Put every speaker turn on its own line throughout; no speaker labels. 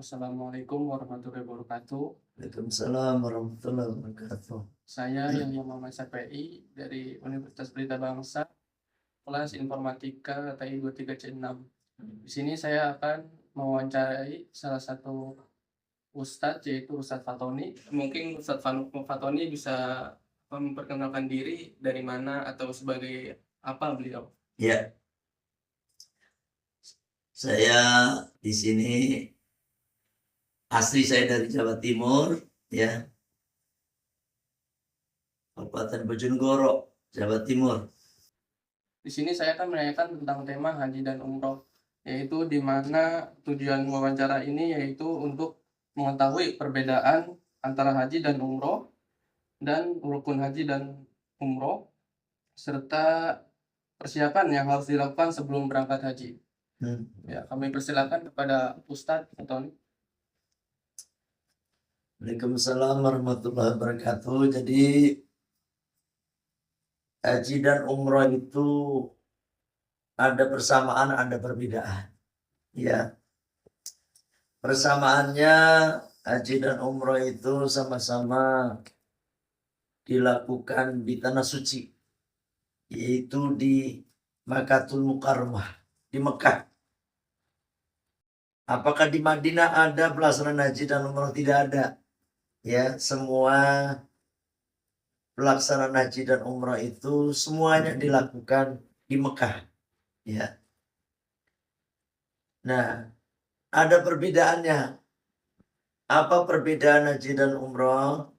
Assalamualaikum warahmatullahi wabarakatuh.
Waalaikumsalam warahmatullahi wabarakatuh.
Saya Yahya Muhammad Safi'i dari Universitas Pelita Bangsa, kelas Informatika TI 23C6. Di sini saya akan mewawancarai salah satu ustadz, yaitu Ustadz Fatoni. Mungkin Ustadz Fatoni bisa memperkenalkan diri dari mana atau sebagai apa beliau.
Ya, saya di sini asli saya dari Jawa Timur, ya, Kabupaten Bojonegoro, Jawa Timur.
Di sini saya akan menanyakan tentang tema haji dan umroh, yaitu di mana tujuan wawancara ini yaitu untuk mengetahui perbedaan antara haji dan umroh dan rukun haji dan umroh serta persiapan yang harus dilakukan sebelum berangkat haji. Ya, kami persilakan kepada Ustadz Fatoni.
Waalaikumsalam warahmatullahi wabarakatuh. Jadi haji dan umroh itu ada persamaan, ada perbedaan. Ya, persamaannya haji dan umroh itu sama-sama dilakukan di tanah suci, yaitu di Makkatul Mukarramah, di Mekah. Apakah di Madinah ada pelaksanaan haji dan umroh? Tidak ada. Ya, semua pelaksanaan haji dan umroh itu semuanya dilakukan di Mekah. Ya. Nah, ada perbedaannya. Apa perbedaan haji dan umroh?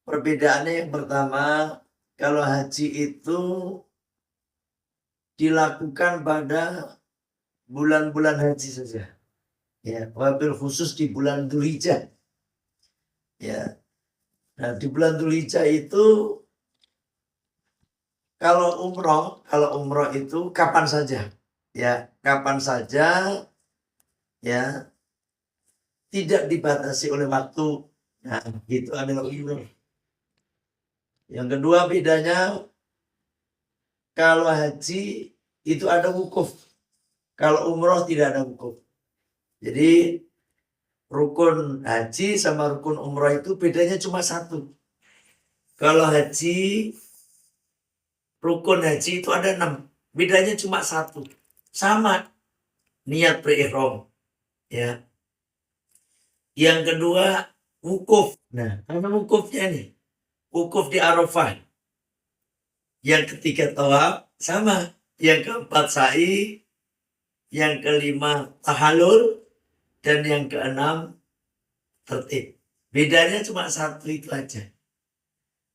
Perbedaannya yang pertama, kalau haji itu dilakukan pada bulan-bulan haji saja. Ya, wabil khusus di bulan Dzulhijjah. Ya. Nah, di bulan Dzulhijjah itu kalau umroh itu kapan saja. Ya, kapan saja, ya, tidak dibatasi oleh waktu. Nah, gitu adalah umroh. Yang kedua bedanya, kalau haji itu ada wukuf. Kalau umroh tidak ada wukuf. Jadi rukun haji sama rukun umroh itu bedanya cuma satu. Kalau haji, rukun haji itu ada 6. Bedanya cuma satu. Sama niat berihram. Ya. Yang kedua wukuf. Nah, apa wukufnya nih? Wukuf di Arafah. Yang ketiga tawaf, sama. Yang keempat sa'i. Yang kelima tahallul. Dan yang keenam tertib. Bedanya cuma satu itu aja.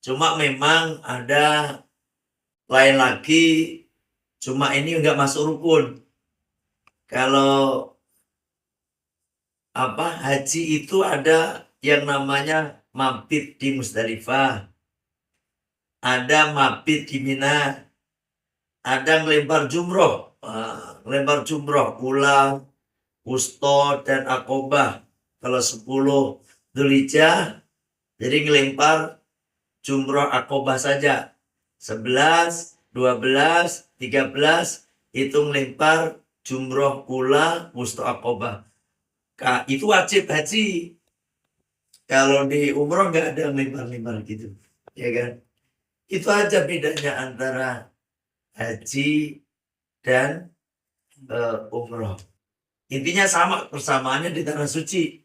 Cuma memang ada lain lagi. Cuma ini enggak masuk rukun. Kalau haji itu ada yang namanya mabit di Musdalifah. Ada mabit di Mina. Ada ngelempar jumroh. Ngelempar jumroh pulang, wusto dan akobah. Kalau 10 Dzulhijjah, jadi ngelempar jumroh akobah saja. 11, 12, 13 itu ngelempar jumroh pula wusto akobah. Itu wajib haji. Kalau di umroh nggak ada ngelempar-lempar gitu, ya kan? Itu aja bedanya antara haji dan umroh. Intinya sama, persamaannya di tanah suci,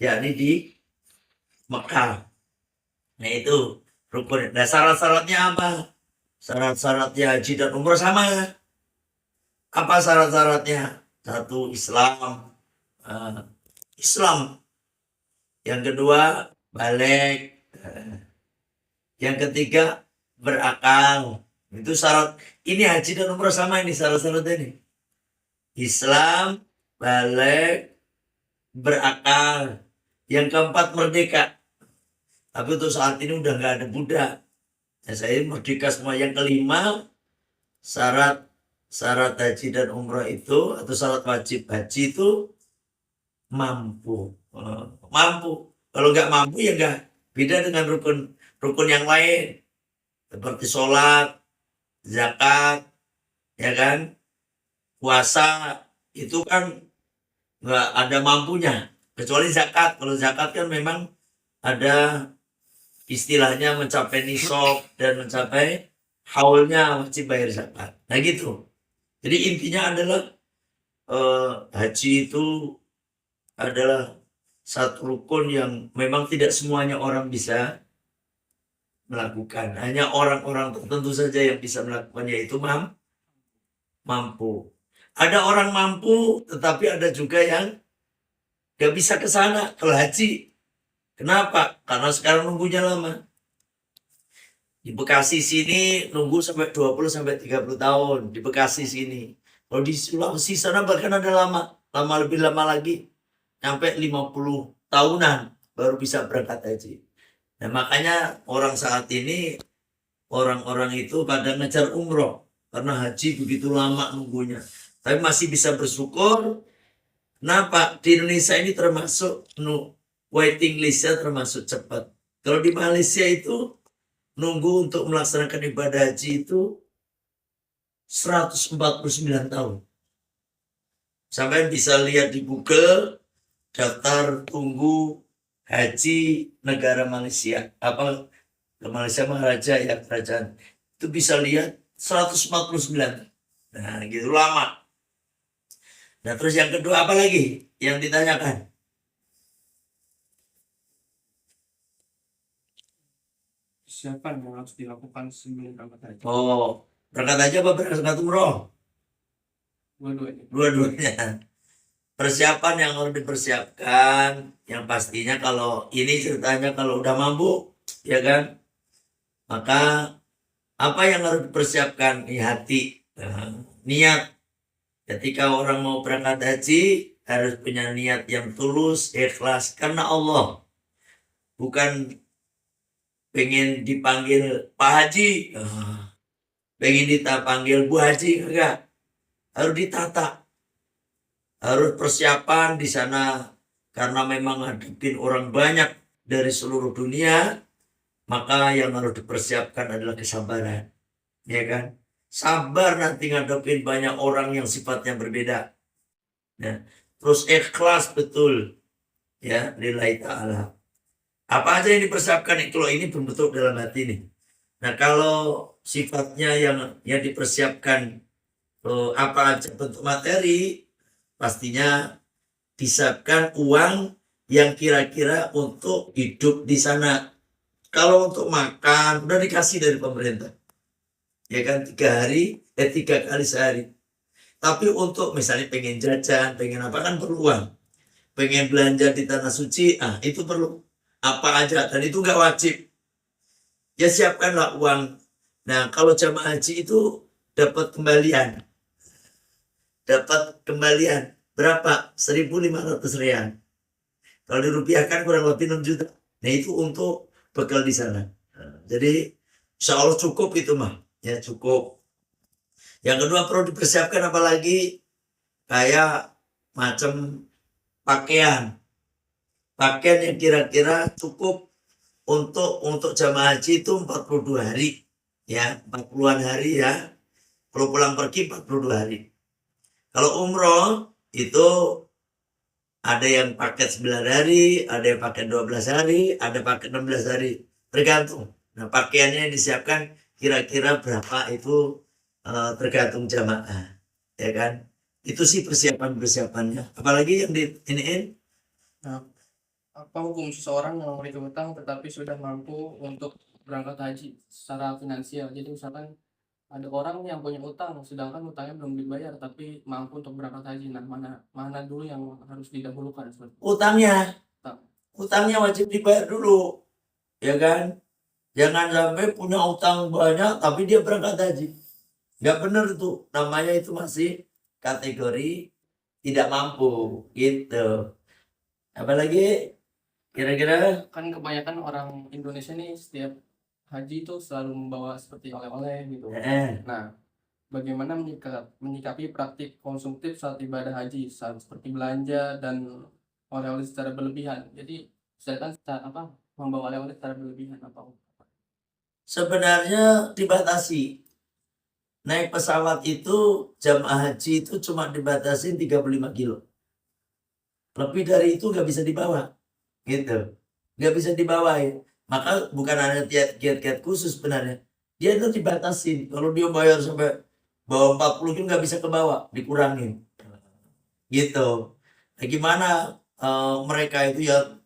yakni di Mekah. Nah itu rukun. Nah syarat-syaratnya apa? Syarat-syaratnya haji dan umroh sama. Apa syarat-syaratnya? Satu, Islam. Yang kedua, balik. Yang ketiga, berakal. Itu syarat. Ini haji dan umroh sama ini syarat-syaratnya ini. Islam, balik, berakal. Yang keempat, merdeka. Tapi untuk saat ini udah nggak ada budak. Nah, saya merdeka semua. Yang kelima, syarat haji dan umroh itu, atau syarat wajib haji itu mampu. Mampu. Kalau nggak mampu ya nggak. Beda dengan rukun yang lain. Seperti sholat, zakat, ya kan? Puasa, itu kan nggak ada mampunya. Kecuali zakat. Kalau zakat kan memang ada istilahnya mencapai nisab dan mencapai haulnya wajib bayar zakat. Nah gitu. Jadi intinya adalah haji itu adalah satu rukun yang memang tidak semuanya orang bisa melakukan. Hanya orang-orang tertentu saja yang bisa melakukannya, yaitu mampu. Ada orang mampu, tetapi ada juga yang gak bisa ke sana kalau haji. Kenapa? Karena sekarang nunggunya lama. Di Bekasi sini nunggu sampai 20 sampai 30 tahun di Bekasi sini. Kalau di Sulawesi sana bahkan ada lebih lama lagi. Sampai 50 tahunan baru bisa berangkat haji. Nah, makanya orang saat ini orang-orang itu pada ngejar umroh karena haji begitu lama nunggunya. Tapi masih bisa bersyukur. Kenapa? Di Indonesia ini termasuk waiting listnya termasuk cepat. Kalau di Malaysia itu nunggu untuk melaksanakan ibadah haji itu 149 tahun. Sampai bisa lihat di Google daftar tunggu haji negara Malaysia. Apa ke Malaysia Maharaja ya, kerajaan. Itu bisa lihat 149. Nah, gitu lama. Nah, terus yang kedua apa lagi yang ditanyakan?
Persiapan yang harus dilakukan sebelum berangkat haji.
Oh, berangkat aja apa berangkat umroh?
Dua-duanya.
Dua-duanya. Persiapan yang harus dipersiapkan, yang pastinya kalau ini ceritanya kalau udah mampu, ya kan? Maka apa yang harus dipersiapkan? Hati, niat. Ketika orang mau berangkat haji, harus punya niat yang tulus, ikhlas karena Allah. Bukan pengen dipanggil Pak Haji, pengen dipanggil Bu Haji, enggak. Harus ditata. Harus persiapan di sana karena memang ngadepin orang banyak dari seluruh dunia, maka yang harus dipersiapkan adalah kesabaran. Ya kan? Sabar nanti ngadepin banyak orang yang sifatnya berbeda. Ya. Terus ikhlas betul. Ya, lillahi ta'ala. Apa aja yang dipersiapkan itu loh, ini bentuk dalam hati nih. Nah, kalau sifatnya yang dipersiapkan apa aja bentuk materi, pastinya disiapkan uang yang kira-kira untuk hidup di sana. Kalau untuk makan udah dikasih dari pemerintah, ya kan 3 kali sehari. Tapi untuk misalnya pengen jajan, pengen apa kan perlu uang. Pengen belanja di tanah suci, itu perlu apa aja dan itu nggak wajib. Ya siapkanlah uang. Nah, kalau jamaah haji itu dapat kembalian. Berapa? 1.500 rial. Kalau dirupiahkan kurang lebih 6 juta. Nah, itu untuk bekal di sana. Jadi insya Allah cukup itu mah. Ya cukup. Yang kedua perlu dipersiapkan apalagi kayak macam pakaian. Pakaian yang kira-kira cukup untuk jamaah haji itu 42 hari. Ya, 40-an hari ya. Kalau pulang pergi 42 hari. Kalau umroh itu ada yang paket 9 hari, ada yang paket 12 hari, ada paket 16 hari. Tergantung. Nah, pakaiannya yang disiapkan kira-kira berapa itu tergantung jamaah. Ya kan? Itu sih persiapannya. Apalagi yang iniin.
Nah, apa hukum seseorang yang memiliki utang tetapi sudah mampu untuk berangkat haji secara finansial? Jadi misalkan ada orang yang punya utang sedangkan utangnya belum dibayar tapi mampu untuk berangkat haji. Nah, mana dulu yang harus didahulukan?
Utangnya wajib dibayar dulu, ya kan? Jangan sampai punya utang banyak tapi dia berangkat haji. Nggak benar tuh, namanya itu masih kategori tidak mampu gitu. Apalagi kira-kira
Kan kebanyakan orang Indonesia nih setiap haji itu selalu membawa seperti oleh-oleh gitu. Nah, bagaimana menyikapi praktik konsumtif saat ibadah haji, seperti belanja dan oleh-oleh secara berlebihan. Jadi misalkan membawa oleh-oleh secara berlebihan atau
sebenarnya dibatasi. Naik pesawat itu jamaah haji itu cuma dibatasi 35 kilo. Lebih dari itu nggak bisa dibawa, gitu. Nggak bisa dibawa ya. Maka bukan hanya kiat-kiat khusus sebenarnya. Dia itu dibatasi. Kalau dia bayar sampai bawa 40 kilo nggak bisa ke bawah, dikurangin. Gitu. Nah, gimana mereka itu ya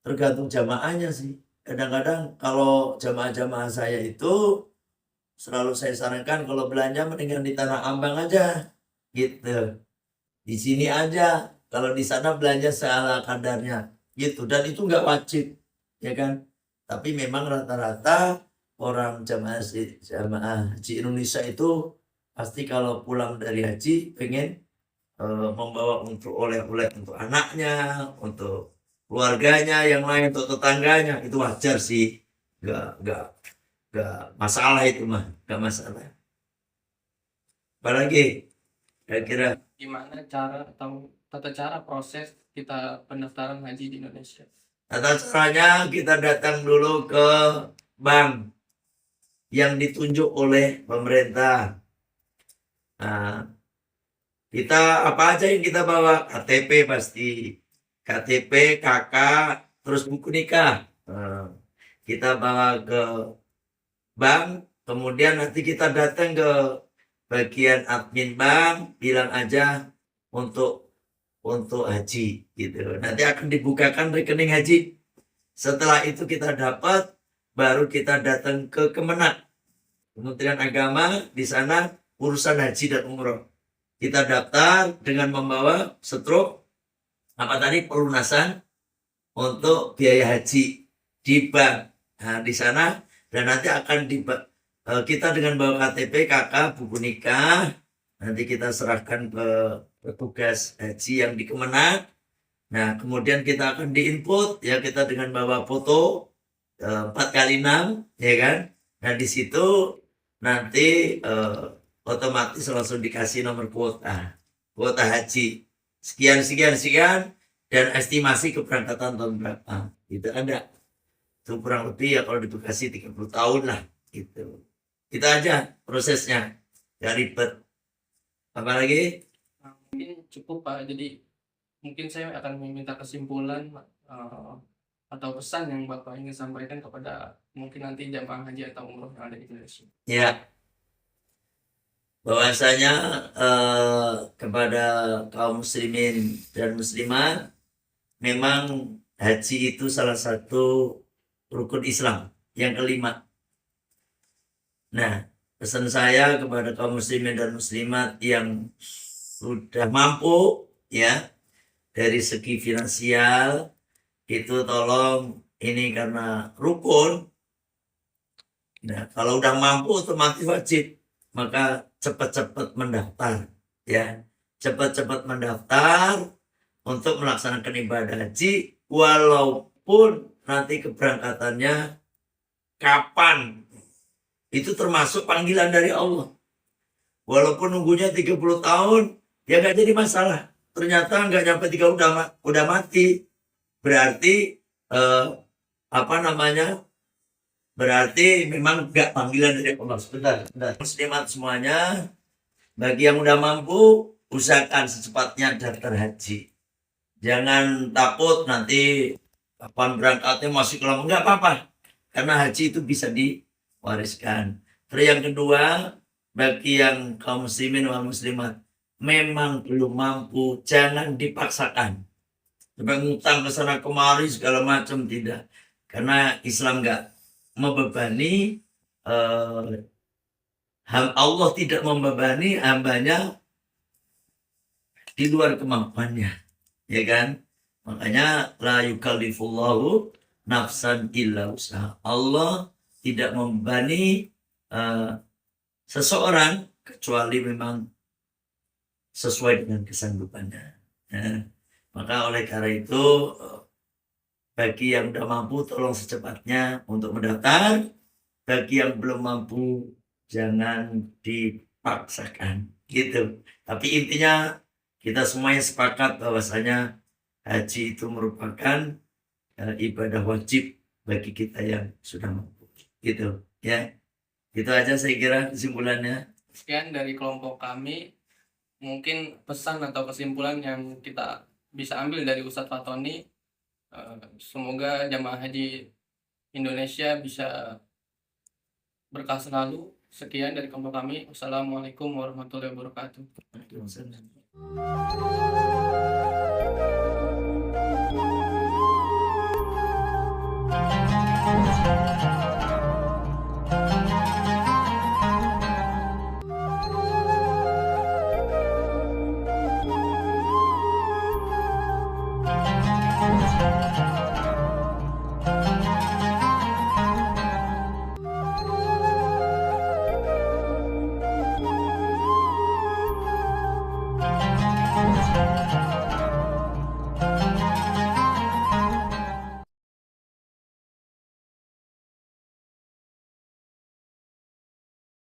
tergantung jamaahnya sih. Kadang-kadang kalau jamaah-jamaah saya itu selalu saya sarankan kalau belanja mendingan di Tanah Abang aja. Gitu. Di sini aja. Kalau di sana belanja seala kadarnya. Gitu. Dan itu nggak wajib. Ya kan? Tapi memang rata-rata orang jamaah haji Indonesia itu pasti kalau pulang dari haji pengen membawa untuk oleh-oleh untuk anaknya, untuk keluarganya yang lain, untuk tetangganya. Itu wajar sih. Nggak masalah itu mah. Nggak masalah. Apalagi kira-kira
Gimana cara atau tata cara proses kita pendaftaran haji di Indonesia?
tata caranya kita datang dulu ke bank yang ditunjuk oleh pemerintah. Nah, kita apa aja yang kita bawa? KTP pasti. KTP, KK, terus buku nikah. Nah, kita bawa ke bank, kemudian nanti kita datang ke bagian admin bank, bilang aja untuk haji gitu. Nanti akan dibukakan rekening haji. Setelah itu kita dapat, baru kita datang ke Kemenak, Kementerian Agama. Di sana urusan haji dan umroh. Kita daftar dengan membawa setruk apa tadi pelunasan untuk biaya haji di bank. Nah, di sana dan nanti akan kita dengan bawa KTP, KK, buku nikah, nanti kita serahkan ke petugas haji yang di Kemenak. Nah, kemudian kita akan diinput ya, kita dengan bawa foto 4x6 ya kan. Nah, di situ nanti otomatis langsung dikasih nomor kuota haji sekian sekian sekian dan estimasi keberangkatan tahun berapa. Itu ada. Itu kurang lebih ya kalau dikasih 30 tahun lah gitu. Itu aja prosesnya. Gak ribet. Apalagi?
Mungkin cukup Pak. Jadi mungkin saya akan meminta kesimpulan atau pesan yang Bapak ingin sampaikan kepada mungkin nanti jamaah haji atau umroh yang ada di Indonesia.
Ya, bahwasanya kepada kaum muslimin dan muslimat, memang haji itu salah satu rukun Islam yang kelima. Nah, pesan saya kepada kaum muslimin dan muslimat yang sudah mampu ya dari segi finansial itu tolong ini karena rukun. Nah, kalau udah mampu otomatis wajib, maka cepat-cepat mendaftar ya. Cepat-cepat mendaftar untuk melaksanakan ibadah haji walaupun nanti keberangkatannya kapan. Itu termasuk panggilan dari Allah. Walaupun nunggunya 30 tahun, ya nggak jadi masalah. Ternyata nggak nyampe 3 udah mati. Berarti berarti memang nggak panggilan dari Allah. Sebentar. Muslimat semuanya, bagi yang udah mampu, usahakan secepatnya daftar haji. Jangan takut nanti kapan berangkatnya masih lama, nggak apa-apa. Karena haji itu bisa diwariskan. Terus yang kedua, bagi yang kaum muslimin wal muslimat, memang belum mampu, jangan dipaksakan. Sampai ngutang ke sana kemari segala macam, tidak. Karena Islam nggak membebani, Allah tidak membebani hambanya di luar kemampuannya, ya kan? Makanya la yukallifullahu nafsan illa usaha. Allah tidak membebani seseorang kecuali memang sesuai dengan kesanggupannya. Ya. Maka oleh karena itu bagi yang sudah mampu tolong secepatnya untuk mendaftar. Bagi yang belum mampu jangan dipaksakan gitu. Tapi intinya kita semuanya sepakat bahwasanya haji itu merupakan ibadah wajib bagi kita yang sudah mampu gitu ya. Itu aja saya kira kesimpulannya.
Sekian dari kelompok kami, mungkin pesan atau kesimpulan yang kita bisa ambil dari Ustadz Fatoni. Semoga jamaah haji Indonesia bisa berkah selalu. Sekian dari kelompok kami. Wassalamualaikum warahmatullahi wabarakatuh.